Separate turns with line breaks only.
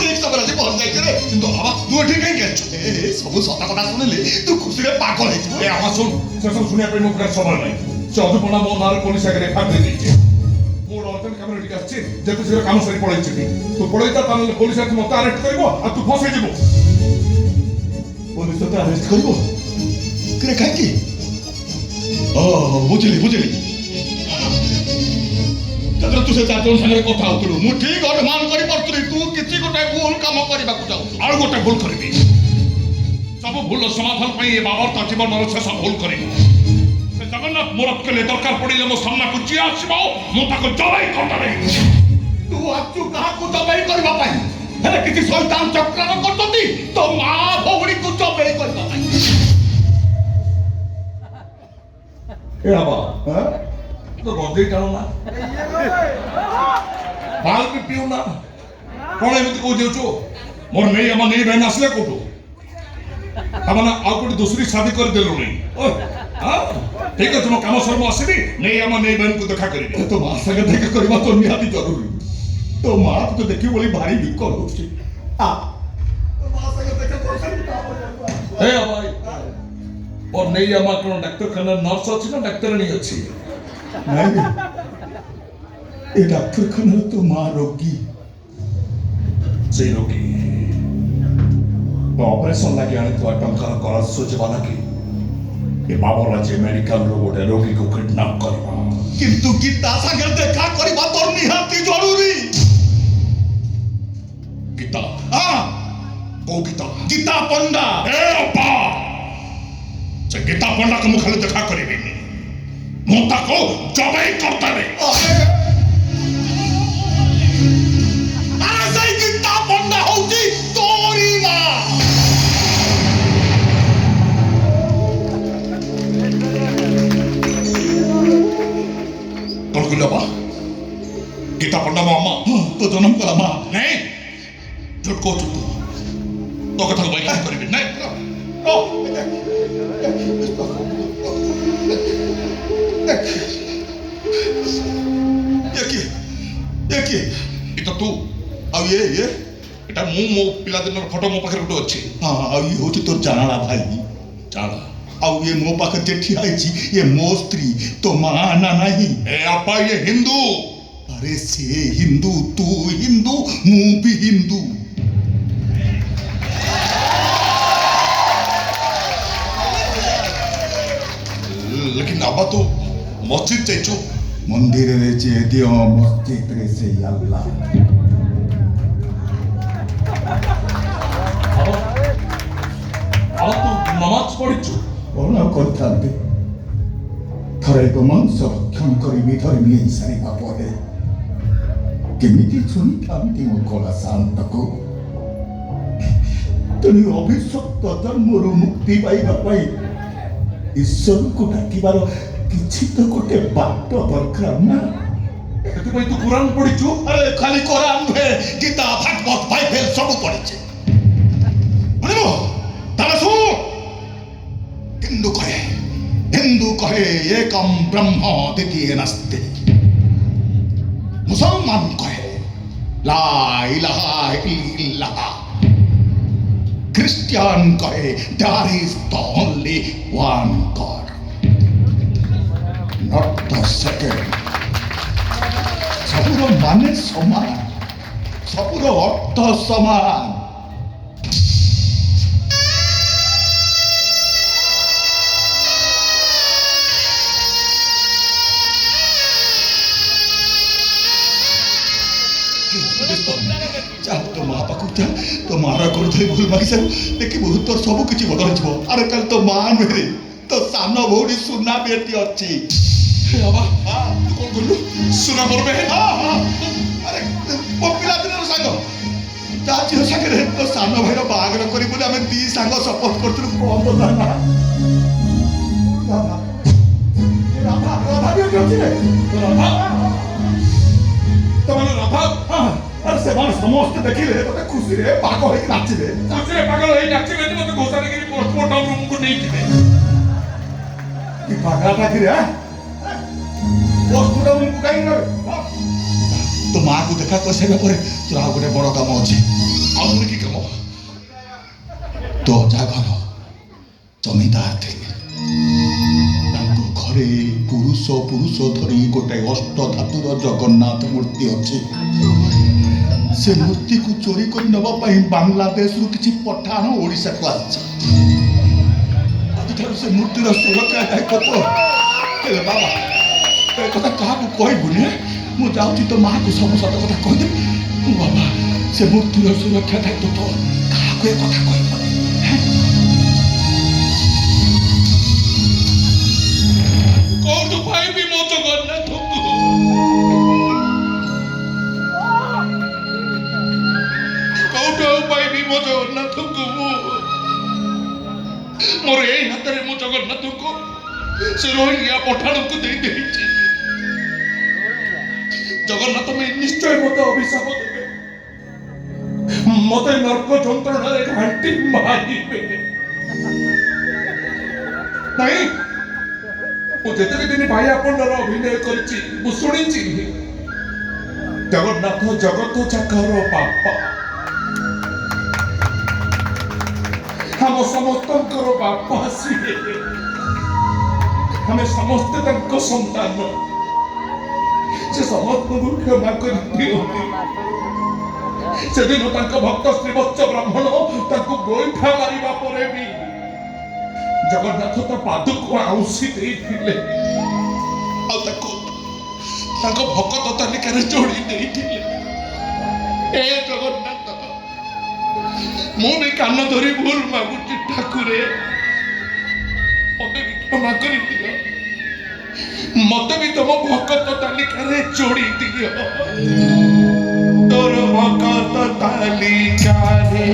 ঠিক সময় আজ পৌঁছ যাইছে রে কিন্তু বাবা তুই ঠিক কাই গেছ এ সবু সতা কথা শুনিলে তুই খুশিরে পাগল হইছ
এ আমার শুন সেসব শুনিয়া পাই মুখের সময় নাই সে অধপনা মো নারে পুলিশ আগে রেখা দিয়ে দিয়েছে মোর অর্জন কমিউনিটি আসছে যেহেতু সে কাম সারি পড়াইছে তু পড়াইতা তাহলে পুলিশ আজ মতে আরেস্ট করিব আর তু ফসাই যাব
পুলিশ তো আরেস্ট করব করে কাইকি ও বুঝলি বুঝলি তাদের তু সে চারজন সাথে কথা হতুলু মু ঠিক অনুমান করি পারতুলি তু কিছু গোটাই ভুল কাম করিବାକୁ যাউছু
আর গোটে ভুল করিবি ସବୁ ଭୁଲ ସମାଧାନ ପାଇଁ ଏ ବାବର ତା ଜୀବନର ଶେଷ ଭୁଲ କରିବ ସେ ଜଗନ୍ନାଥ ମୋର କେଲେ ଦରକାର ପଡ଼ିଲେ ମୋ ସାମ୍ନାକୁ ଯିଏ ଆସିବ ମୁଁ ତାକୁ ଜବାଇ କରିଦେବି
ତୁ ଆଛୁ କାହାକୁ ଜବାଇ କରିବା ପାଇଁ ହେଲେ କିଛି ଶୈତାନ ଚକ୍ରାର କରୁଛନ୍ତି ତୋ ମା ଭଉଣୀକୁ ଜବାଇ କରିବା ପାଇଁ
ଏ ବାବା ତ ଗଦେଇ ଟାଣୁ ନା ବାଲ ବି ପିଉ ନା କଣ ଏମିତି କହୁ ଦେଉଛୁ ମୋର ନେଇ ଆମ ନେଇ ବହନ ଆସିଲେ କୋଉଠୁ ତାମାନେ ଆଉ କୋଉଠି ଦୁସରି ଶାଦି କରିଦେଲୁଣି ଠିକ ଅଛି ମୋ କାମ ସର୍ବ ଆସିବି ନେଇ ଆମ ନେଇ ବହନକୁ ଦେଖା କରିବି
ତୋ ମା ସାଙ୍ଗେ ଦେଖା କରିବା ତ ନିହାତି ଜରୁରୀ ତୋ ମା ତତେ ଦେଖିବୁ ବୋଲି ଭାରି ବିକଳ ହଉଛି ଆ ତୋ ମା ସାଙ୍ଗେ ଦେଖା କରିସାରି
ହେ ଭାଇ और नहीं आमा कोन डाक्तरखाना नर्स अछि ना डाक्टरनी अछि
ନାଇଁ ଏ ଡାକ୍ତରଖାନାରେ ତୋ ମା ରୋଗୀ
से रोगी ऑपरेशन लगे आने तो टंकार करा सोचबा ना कि ए बाबर राज्य मेडिकल रो गोटे रोगी को किडनैप करबा
କିନ୍ତୁ ଗୀତା ସାଙ୍ଗରେ ଦେଖା କରିବା ତ ନିହାତି ଜରୁରୀ
गीता
ହଁ
को गीता
ଗୀତା ପଣ୍ଡା
ए अप्पा से गीता पंडा को मुखाले देखा करिबी मु ताको जबाई करताबे
ଆରେ ସେଇ ଗୀତା ପଣ୍ଡା ହଉଛି ତୋରି ମା
कौन कुला बा गीता पंडा मामा
ତୋ ଜନ୍ମ କଲା ମା
नहीं झूठ को तू तो कथा को बाइक करिबी नहीं
କିଏ
इतो तू
ଆଉ ଇଏ
एटा मु मो पिला दिन फोटो मो पाखरे गुटे अछि
ହଁ ଆଉ ଇଏ ହଉଛି ତୋର ଜାଣଲା ଭାଇ
जाना
ଆଉ ଇଏ ମୋ ପାଖରେ ଯେ ଠିଆ ହେଇଛି ଇଏ ମୋ ସ୍ତ୍ରୀ ତୋ ମା ନା ନାହିଁ
ए अप्पा ये हिंदू
अरे से हिंदू तू हिंदू ମୁଁ ବି ହିନ୍ଦୁ
लेकिन अब्बा तो मस्जिद जाइचो
ମନ୍ଦିରରେ ଯେ ଦିଅ ମସ୍ଜିଦରେ ସେଇ ଆଲ୍ଲାହ
अब तू नमाज पढ़िचो
କଣ ଆଉ କରିଥାନ୍ତି ଥରେ ଏକ ମଣିଷ ରକ୍ଷଣ କରିବି ଧରି ନେଇ ସାରିବା ପରେ କେମିତି ଶୁଣିଥାନ୍ତି ମୋ କଳା ଶାନ୍ତକୁ ତେଣୁ ଅଭିଶପ୍ତ ଜନ୍ମରୁ ମୁକ୍ତି ପାଇବା ପାଇଁ ଈଶ୍ୱରଙ୍କୁ ଡାକିବାର କିଛି ତ ଗୋଟେ ବାଟ ଦରକାର ନା
एते भाई तू कुरान पढ़िचो
अरे खाली कोरान नुहे गीता भागवत बाइबल सब पढ़िছে বুঝলো তাহলে শুন হিন্দু কহে একম ব্রহ্ম দ্বিতীয় নাস্তি মুসলমান কহে লা ইলাহা ইল্লাল্লাহ খ্রিস্টান কহে there is the only one God not the second ସବୁର ମାନେ ସମାନ ସବୁର ଅର୍ଥ ସମାନ ଚାଲ ତୋ ମା ପାଖକୁ ଯା ତୋ ମାର କରୁଥିଲେ ଭୁଲ ମାଗିସାରୁ ଦେଖିବୁ ତୋର ସବୁ କିଛି ବଦଳିଯିବ ଆରେ କାଲି ତୋ ମା ନୁହେଁ ତୋ ସାନ ଭଉଣୀ ସୁନା ବେଟି ଅଛି
बाबा तू कौन बोलू सुना मोर बहन
ଆରେ ମୋ ପିଲାଦିନର ସାଙ୍ଗ ତା ଝିଅ ସାଙ୍ଗରେ ତୋ ସାନ ଭାଇର ବାହାଘର କରିବୁ ବୋଲି ଆମେ ଦି ସାଙ୍ଗ ସପୋର୍ଟ କରୁଥିଲୁ କଣ ତ ନା ରାଧା ରାଧା ରାଧା ବି ଏଠି ଅଛି ରେ
राधा तमने राधा
ଆରେ ସେମାନେ ସମସ୍ତେ ଦେଖିଲେ ତତେ ଖୁସିରେ ପାଗ ହେଇକି ନାଚିଲେ
खुशी पागल होई नाची बेनी मते घोषणा करी पोस्टमार्टम रूम को नहीं जिवे
କି ପାଗଳାଟା କିରେ ପୋଷ୍ଟମର୍ଟମ କୁ କାହିଁକି ନେବେ ତୋ ମାଆକୁ ଦେଖା କରିସାରିବା ପରେ ତୋର ଆଉ ଗୋଟେ ବଡ଼ କାମ ଅଛି
ଆଉ
ଜମିଦାର ଥିଲେ। ତାଙ୍କ ଘରେ ପୁରୁଷ ଧରି ଗୋଟାଏ ଅଷ୍ଟ ଧାତୁର ଜଗନ୍ନାଥ ମୂର୍ତ୍ତି ଅଛି। ସେ ମୂର୍ତ୍ତିକୁ ଚୋରି କରି ନେବା ପାଇଁ ବାଂଲାଦେଶରୁ କିଛି ପଠାଣ ଓଡ଼ିଶାକୁ ଆସିଛି। ଆଜିଠାରୁ ସେ ମୂର୍ତ୍ତିର ସୁରକ୍ଷା ଦାୟିତ୍ୱ ହେଲେ ବାବା ଏ କଥା କାହାକୁ କହିବୁନି। ମୁଁ ଯାଉଛି ତ ମାଆକୁ ସବୁ ସତ କଥା କହିଦେବି। ବାବା ସେ ମୂର୍ତ୍ତିର ସୁରକ୍ଷା ଦାୟିତ୍ୱ ତ କାହାକୁ ଏ କଥା କହିବନି।
କୋଉଠୁ ପାଇବି ମୋ ଜଗନ୍ନାଥଙ୍କୁ? କୋଉଠୁ ଆଉ ପାଇବି ମୋ ଜଗନ୍ନାଥଙ୍କୁ? ମୋର ଏଇ ହାତରେ ମୋ ଜଗନ୍ନାଥଙ୍କୁ ସେ ରୋହିଙ୍ଗ୍ୟା ପଠାଣକୁ ଦେଇଦେଇଛି। ଜଗନ୍ନାଥ ନିଶ୍ଚୟ ମତେ ଅଭିଶାପ ଦେବେ, ମତେ ନର୍କ ଯନ୍ତ୍ରଣାରେ ଘାଣ୍ଟି ମାରିବେ। ନାଇଁ, ମୁଁ ଯେତେବି ଦିନ ଭାଇ ଆପଣଙ୍କର ଅଭିନୟ କରିଛି ମୁଁ ଶୁଣିଛି ଜଗନ୍ନାଥ ଜଗତ ଯାକର ବାପା, ଆମ ସମସ୍ତଙ୍କର ବାପା ସିଏ। ଆମେ ସମସ୍ତେ ତାଙ୍କ ସନ୍ତାନ। ସେ ସମସ୍ତଙ୍କୁ କ୍ଷମା କରିଦିଅନ୍ତି। ସେଦିନ ତାଙ୍କ ଭକ୍ତ ଶ୍ରୀବତ୍ସ ବ୍ରାହ୍ମଣ ତାଙ୍କୁ ଗୋଇଠା ମାରିବା ପରେ ବି ଜଗନ୍ନାଥ ତା ପାଦକୁ ଆଉଁସି ଦେଇଥିଲେ ଆଉ ତାକୁ ତାଙ୍କ ଭକ୍ତ ତାଲିକାରେ ଯୋଡ଼ି ଦେଇଥିଲେ। ଏ ଜଗନ୍ନାଥ, ମୁଁ ବି କାନ ଧରି ଭୁଲ ମାଗୁଛି ଠାକୁରେ, ମତେ ବି କ୍ଷମା କରିଦିଅ। ମତେ ବି ତମ ଭକ୍ତ ତାଲିକାରେ ଯୋଡ଼ି ଦିଅ। ତୋର ଭକ୍ତ ତାଲିକାରେ